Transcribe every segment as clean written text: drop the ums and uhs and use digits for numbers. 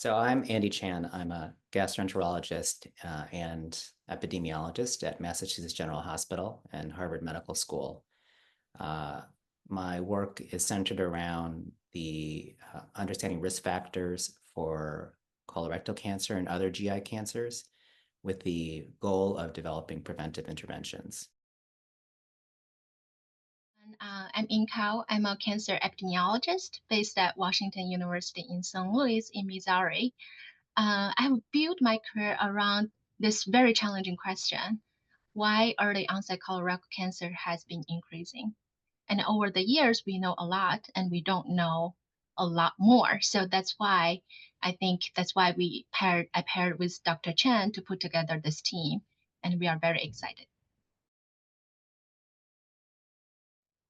So I'm Andy Chan. I'm a gastroenterologist and epidemiologist at Massachusetts General Hospital and Harvard Medical School. Uh, my work is centered around the understanding risk factors for colorectal cancer and other GI cancers with the goal of developing preventive interventions. I'm Yin Cao. I'm a cancer epidemiologist based at Washington University in St. Louis in Missouri. I have built my career around this very challenging question: why early onset colorectal cancer has been increasing. And over the years, we know a lot and we don't know a lot more. So that's why I paired with Dr. Chen to put together this team, and we are very excited.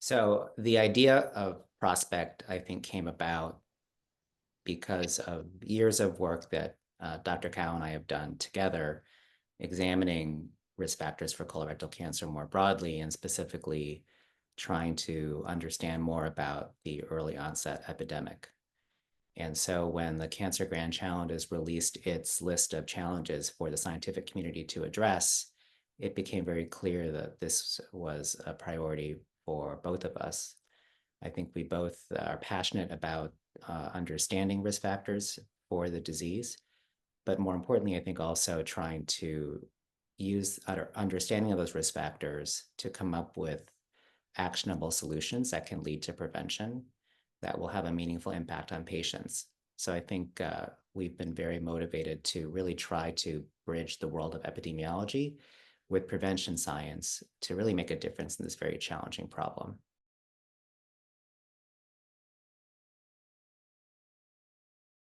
So the idea of Prospect, I think, came about because of years of work that Dr. Cao and I have done together, examining risk factors for colorectal cancer more broadly, and specifically trying to understand more about the early onset epidemic. And so when the Cancer Grand Challenge released its list of challenges for the scientific community to address, it became very clear that this was a priority for both of us. I think we both are passionate about understanding risk factors for the disease, but more importantly, I think also trying to use our understanding of those risk factors to come up with actionable solutions that can lead to prevention that will have a meaningful impact on patients. So I think we've been very motivated to really try to bridge the world of epidemiology with prevention science to really make a difference in this very challenging problem.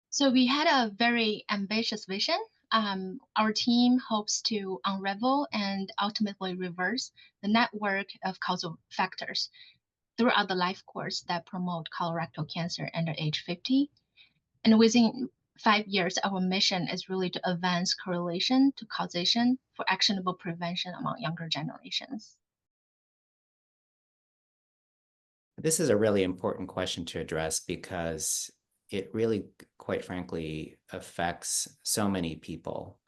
So we had a very ambitious vision. Our team hopes to unravel and ultimately reverse the network of causal factors throughout the life course that promote colorectal cancer under age 50. And within 5 years, our mission is really to advance correlation to causation for actionable prevention among younger generations. This is a really important question to address because it really, quite frankly, affects so many people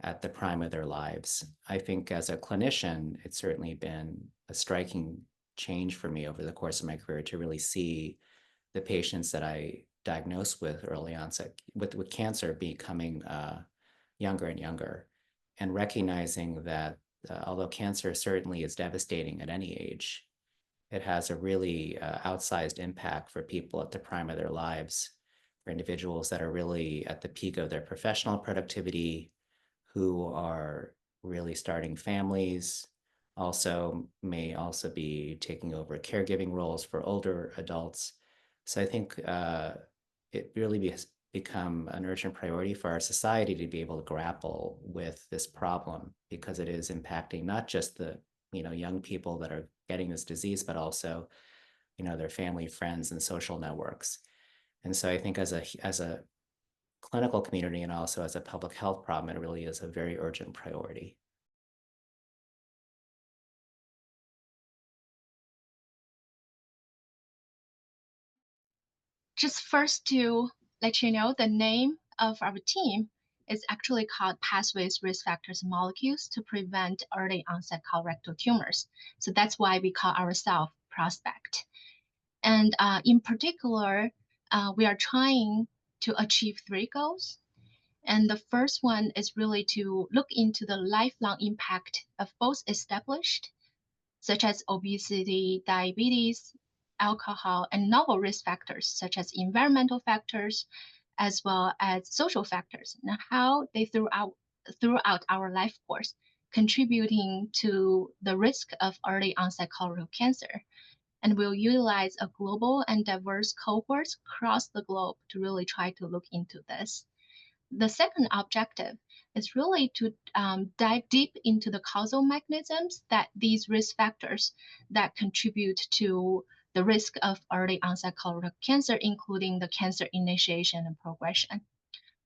at the prime of their lives. I think as a clinician, it's certainly been a striking change for me over the course of my career to really see the patients that I diagnosed with early onset with cancer becoming younger and younger, and recognizing that although cancer certainly is devastating at any age, it has a really outsized impact for people at the prime of their lives, for individuals that are really at the peak of their professional productivity, who are really starting families, also may also be taking over caregiving roles for older adults. So I think it really has become an urgent priority for our society to be able to grapple with this problem because it is impacting not just the young people that are getting this disease, but also their family, friends, and social networks. And so I think as a clinical community and also as a public health problem, it really is a very urgent priority. Just first to let you know, the name of our team is actually called Pathways, Risk Factors, and Molecules to Prevent Early Onset Colorectal Tumors. So that's why we call ourselves Prospect. And in particular, we are trying to achieve three goals. And the first one is really to look into the lifelong impact of both established, such as obesity, diabetes, alcohol, and novel risk factors, such as environmental factors, as well as social factors, and how they throughout our life course, contributing to the risk of early onset colorectal cancer. And we'll utilize a global and diverse cohorts across the globe to really try to look into this. The second objective is really to dive deep into the causal mechanisms that these risk factors that contribute to the risk of early onset colorectal cancer, including the cancer initiation and progression.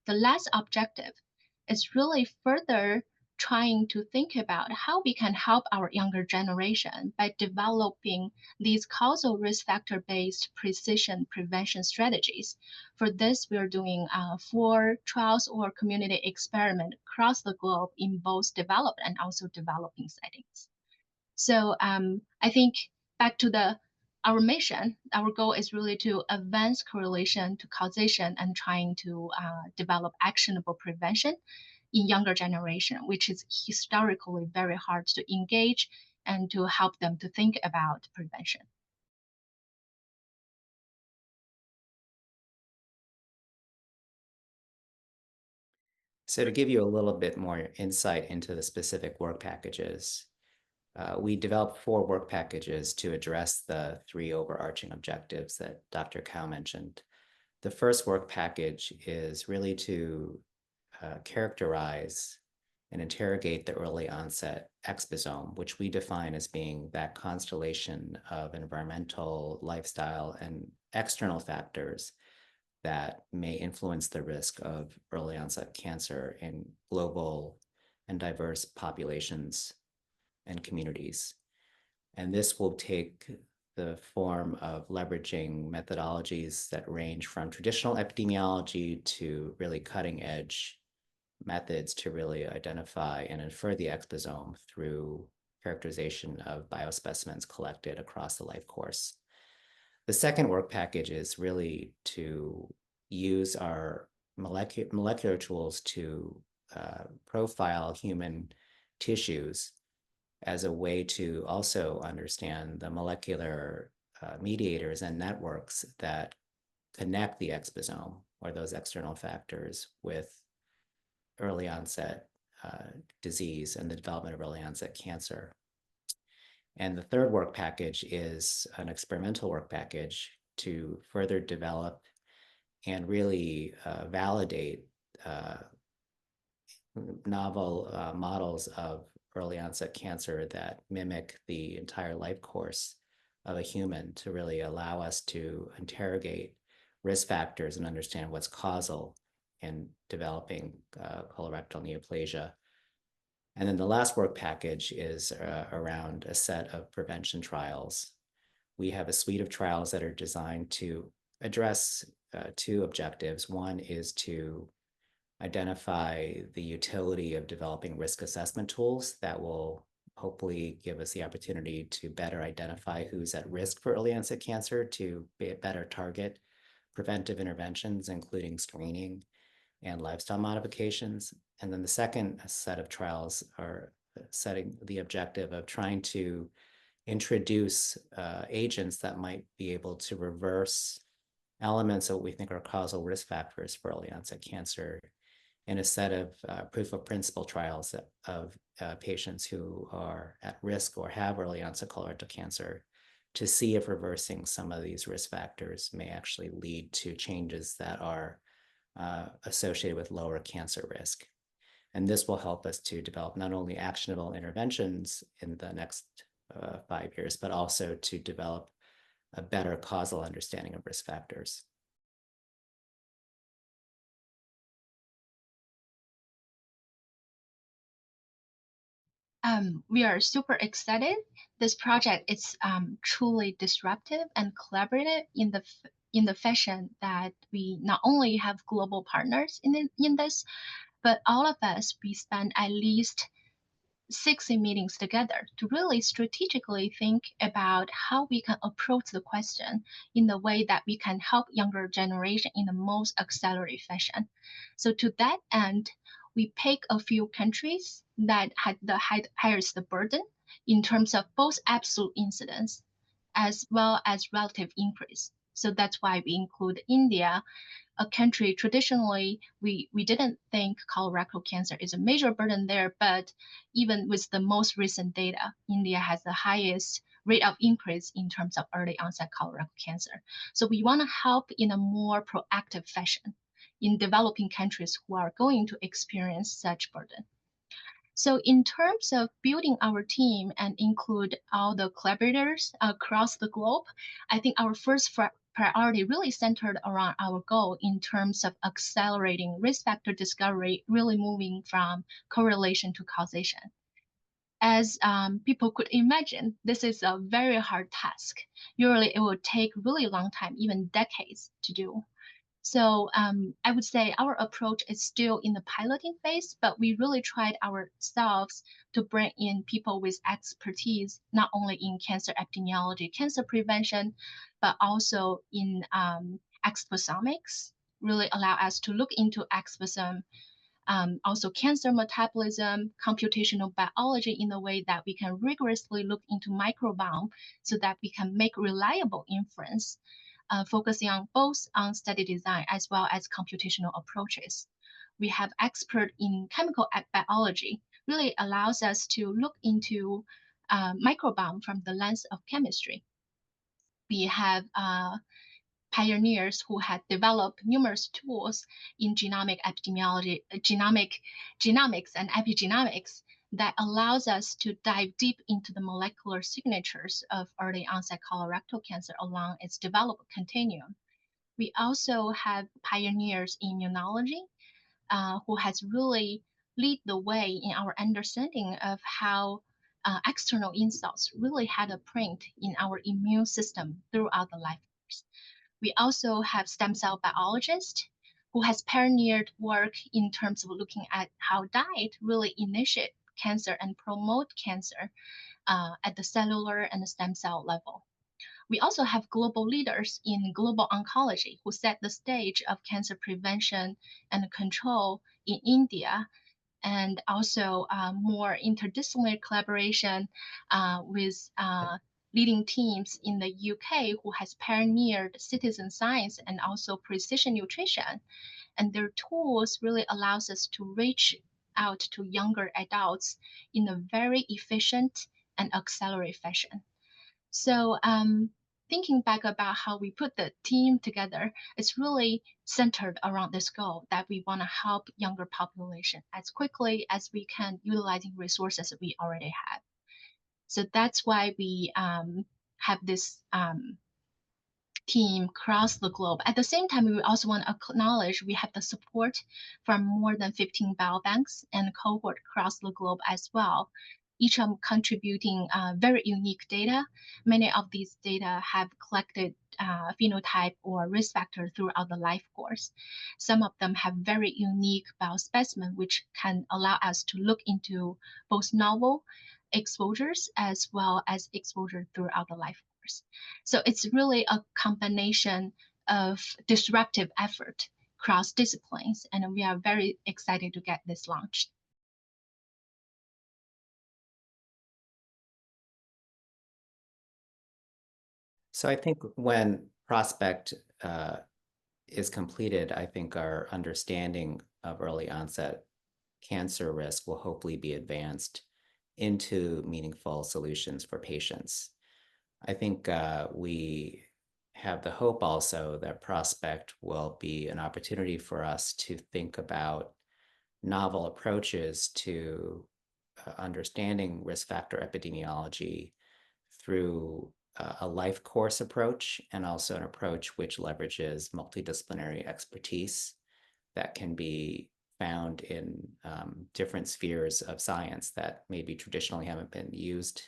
The last objective is really further trying to think about how we can help our younger generation by developing these causal risk factor based precision prevention strategies. For this, we're doing 4 trials or community experiment across the globe in both developed and also developing settings. So I think back to the our mission, our goal is really to advance correlation to causation and trying to develop actionable prevention in younger generation, which is historically very hard to engage and to help them to think about prevention. So to give you a little bit more insight into the specific work packages, we developed 4 work packages to address the 3 overarching objectives that Dr. Cao mentioned. The first work package is really to characterize and interrogate the early onset exposome, which we define as being that constellation of environmental, lifestyle, and external factors that may influence the risk of early onset cancer in global and diverse populations and communities. And this will take the form of leveraging methodologies that range from traditional epidemiology to really cutting edge methods to really identify and infer the exposome through characterization of biospecimens collected across the life course. The second work package is really to use our molecular tools to profile human tissues as a way to also understand the molecular mediators and networks that connect the exposome or those external factors with early onset disease and the development of early onset cancer. And the third work package is an experimental work package to further develop and really validate novel models of early onset cancer that mimic the entire life course of a human to really allow us to interrogate risk factors and understand what's causal in developing colorectal neoplasia. And then the last work package is around a set of prevention trials. We have a suite of trials that are designed to address 2 objectives. One is to identify the utility of developing risk assessment tools that will hopefully give us the opportunity to better identify who's at risk for early onset cancer, to better target preventive interventions, including screening and lifestyle modifications. And then the second set of trials are setting the objective of trying to introduce agents that might be able to reverse elements of what we think are causal risk factors for early onset cancer in a set of proof of principle trials of patients who are at risk or have early onset colorectal cancer to see if reversing some of these risk factors may actually lead to changes that are associated with lower cancer risk. And this will help us to develop not only actionable interventions in the next 5 years, but also to develop a better causal understanding of risk factors. We are super excited. This project is truly disruptive and collaborative in the fashion that we not only have global partners in this, but all of us we spend at least 60 meetings together to really strategically think about how we can approach the question in the way that we can help younger generation in the most accelerated fashion. So to that end, we pick a few countries that had the highest burden in terms of both absolute incidence as well as relative increase. So that's why we include India, a country traditionally we didn't think colorectal cancer is a major burden there, but even with the most recent data, India has the highest rate of increase in terms of early onset colorectal cancer. So we want to help in a more proactive fashion in developing countries who are going to experience such burden. So in terms of building our team and include all the collaborators across the globe, I think our first priority really centered around our goal in terms of accelerating risk factor discovery, really moving from correlation to causation. As people could imagine, this is a very hard task. Usually, it will take really long time, even decades, to do. So I would say our approach is still in the piloting phase, but we really tried ourselves to bring in people with expertise, not only in cancer epidemiology, cancer prevention, but also in exposomics, really allow us to look into exposome, also cancer metabolism, computational biology in a way that we can rigorously look into microbiome so that we can make reliable inference, focusing on both on study design as well as computational approaches. We have expert in chemical biology, really allows us to look into microbiome from the lens of chemistry. We have pioneers who had developed numerous tools in genomic epidemiology, genomics and epigenomics that allows us to dive deep into the molecular signatures of early onset colorectal cancer along its development continuum. We also have pioneers in immunology who has really lead the way in our understanding of how external insults really had a print in our immune system throughout the life course. We also have stem cell biologists who has pioneered work in terms of looking at how diet really initiate cancer and promote cancer at the cellular and the stem cell level. We also have global leaders in global oncology who set the stage of cancer prevention and control in India, and also more interdisciplinary collaboration with leading teams in the UK who has pioneered citizen science and also precision nutrition. And their tools really allows us to reach out to younger adults in a very efficient and accelerated fashion. So thinking back about how we put the team together, it's really centered around this goal that we want to help younger population as quickly as we can, utilizing resources that we already have. So that's why we have this team across the globe. At the same time, we also want to acknowledge we have the support from more than 15 biobanks and cohort across the globe as well, each of them contributing very unique data. Many of these data have collected phenotype or risk factor throughout the life course. Some of them have very unique biospecimen, which can allow us to look into both novel exposures as well as exposure throughout the life course. So it's really a combination of disruptive effort cross disciplines, and we are very excited to get this launched. So I think when Prospect is completed, I think our understanding of early onset cancer risk will hopefully be advanced into meaningful solutions for patients. I think we have the hope also that Prospect will be an opportunity for us to think about novel approaches to understanding risk factor epidemiology through a life course approach and also an approach which leverages multidisciplinary expertise that can be found in different spheres of science that maybe traditionally haven't been used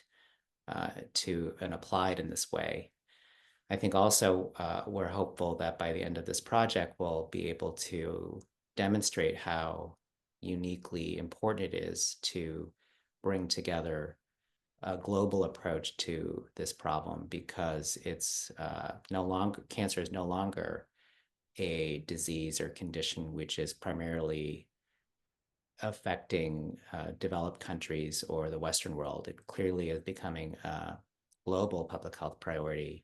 to and applied in this way. I think also we're hopeful that by the end of this project, we'll be able to demonstrate how uniquely important it is to bring together a global approach to this problem, because it's no longer, cancer is no longer a disease or condition which is primarily affecting developed countries or the Western world. It clearly is becoming a global public health priority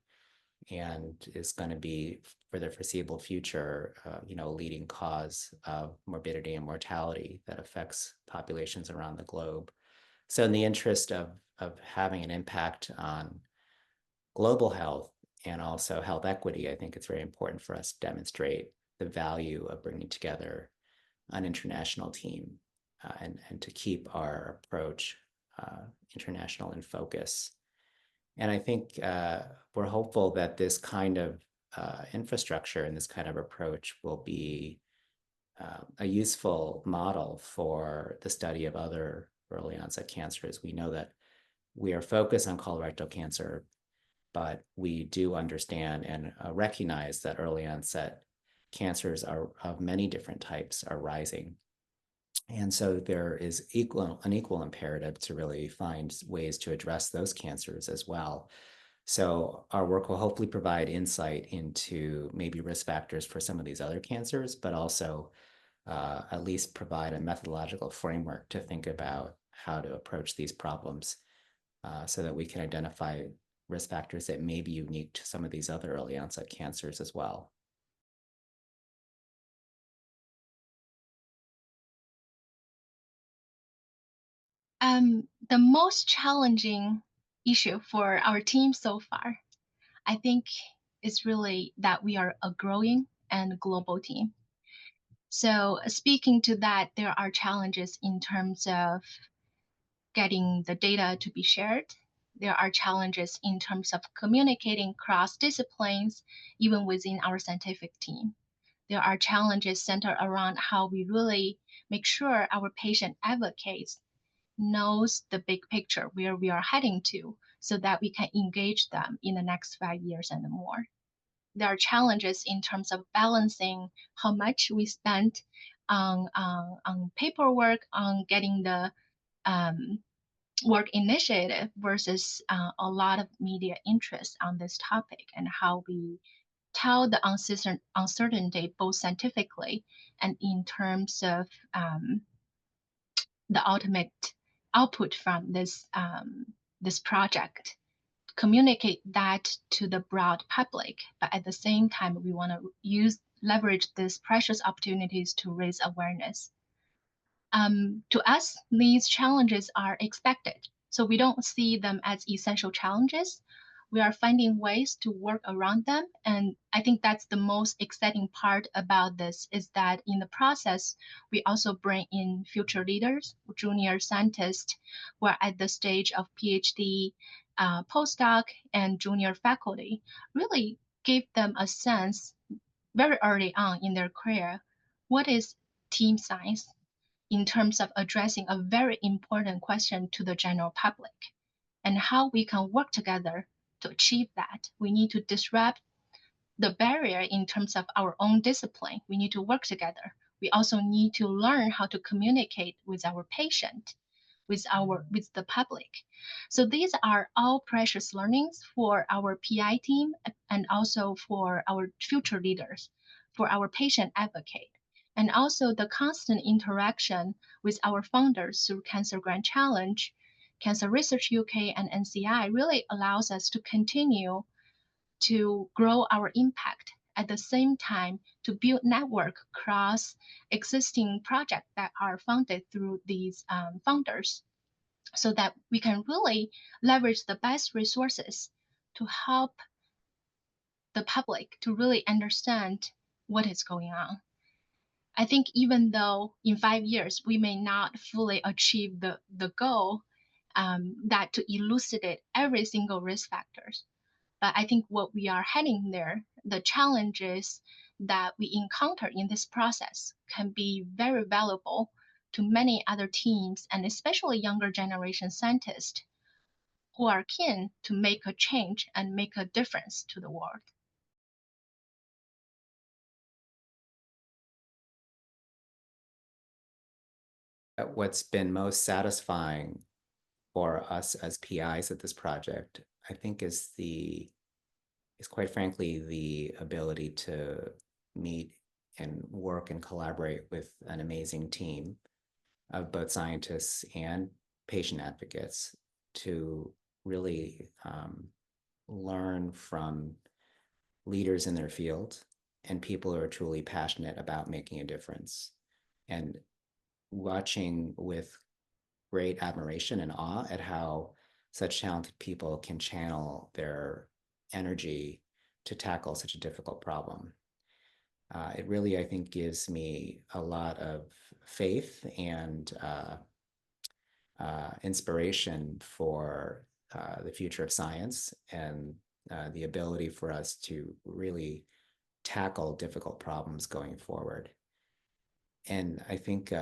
and is going to be, for the foreseeable future, a leading cause of morbidity and mortality that affects populations around the globe. So in the interest of having an impact on global health and also health equity, I think it's very important for us to demonstrate the value of bringing together an international team and to keep our approach international in focus. And I think we're hopeful that this kind of infrastructure and this kind of approach will be a useful model for the study of other early onset cancers. We know that we are focused on colorectal cancer, but we do understand and recognize that early onset cancers are of many different types are rising. And so there is an equal imperative to really find ways to address those cancers as well. So our work will hopefully provide insight into maybe risk factors for some of these other cancers, but also at least provide a methodological framework to think about how to approach these problems so that we can identify risk factors that may be unique to some of these other early onset cancers as well. The most challenging issue for our team so far, I think, is really that we are a growing and global team. So, speaking to that, there are challenges in terms of getting the data to be shared. There are challenges in terms of communicating cross disciplines, even within our scientific team. There are challenges centered around how we really make sure our patient advocates knows the big picture where we are heading to so that we can engage them in the next 5 years and more. There are challenges in terms of balancing how much we spend on paperwork, on getting the um, work initiative versus a lot of media interest on this topic and how we tell the uncertainty both scientifically and in terms of the ultimate output from this project, communicate that to the broad public, but at the same time we want to leverage these precious opportunities to raise awareness. To us, these challenges are expected. So we don't see them as essential challenges. We are finding ways to work around them. And I think that's the most exciting part about this is that in the process, we also bring in future leaders, junior scientists who are at the stage of PhD, postdoc, and junior faculty, really give them a sense very early on in their career, what is team science in terms of addressing a very important question to the general public and how we can work together to achieve that. We need to disrupt the barrier in terms of our own discipline. We need to work together. We also need to learn how to communicate with our patient, with the public. So these are all precious learnings for our PI team and also for our future leaders, for our patient advocate. And also the constant interaction with our founders through Cancer Grant Challenge, Cancer Research UK, and NCI really allows us to continue to grow our impact at the same time to build network across existing projects that are funded through these funders so that we can really leverage the best resources to help the public to really understand what is going on. I think even though in 5 years we may not fully achieve the goal that to elucidate every single risk factors, but I think what we are heading there, the challenges that we encounter in this process can be very valuable to many other teams and especially younger generation scientists who are keen to make a change and make a difference to the world. What's been most satisfying for us as PIs at this project, I think, is quite frankly the ability to meet and work and collaborate with an amazing team of both scientists and patient advocates to really learn from leaders in their field and people who are truly passionate about making a difference. And watching with great admiration and awe at how such talented people can channel their energy to tackle such a difficult problem. It really, I think, gives me a lot of faith and inspiration for the future of science and the ability for us to really tackle difficult problems going forward. And I think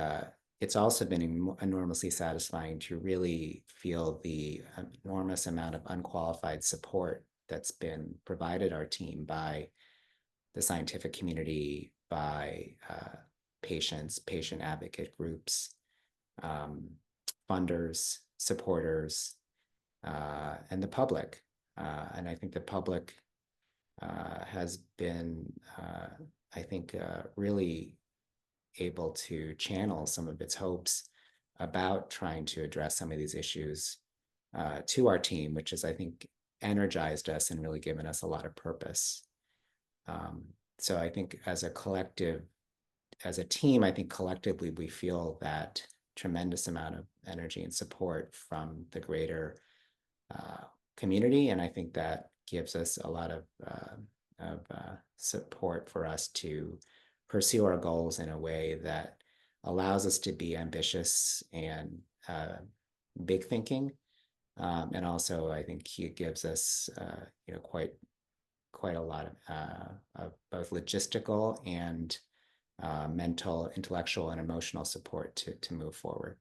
it's also been enormously satisfying to really feel the enormous amount of unqualified support that's been provided our team by the scientific community, by patients, patient advocate groups, um, funders, supporters, and the public. And I think the public has been, I think, really able to channel some of its hopes about trying to address some of these issues to our team, which has, I think, energized us and really given us a lot of purpose. Um, so I think as a collective, as a team, I think collectively we feel that tremendous amount of energy and support from the greater uh, community, and I think that gives us a lot of support for us to pursue our goals in a way that allows us to be ambitious and big thinking, and also I think it gives us quite a lot of both logistical and mental, intellectual, and emotional support to move forward.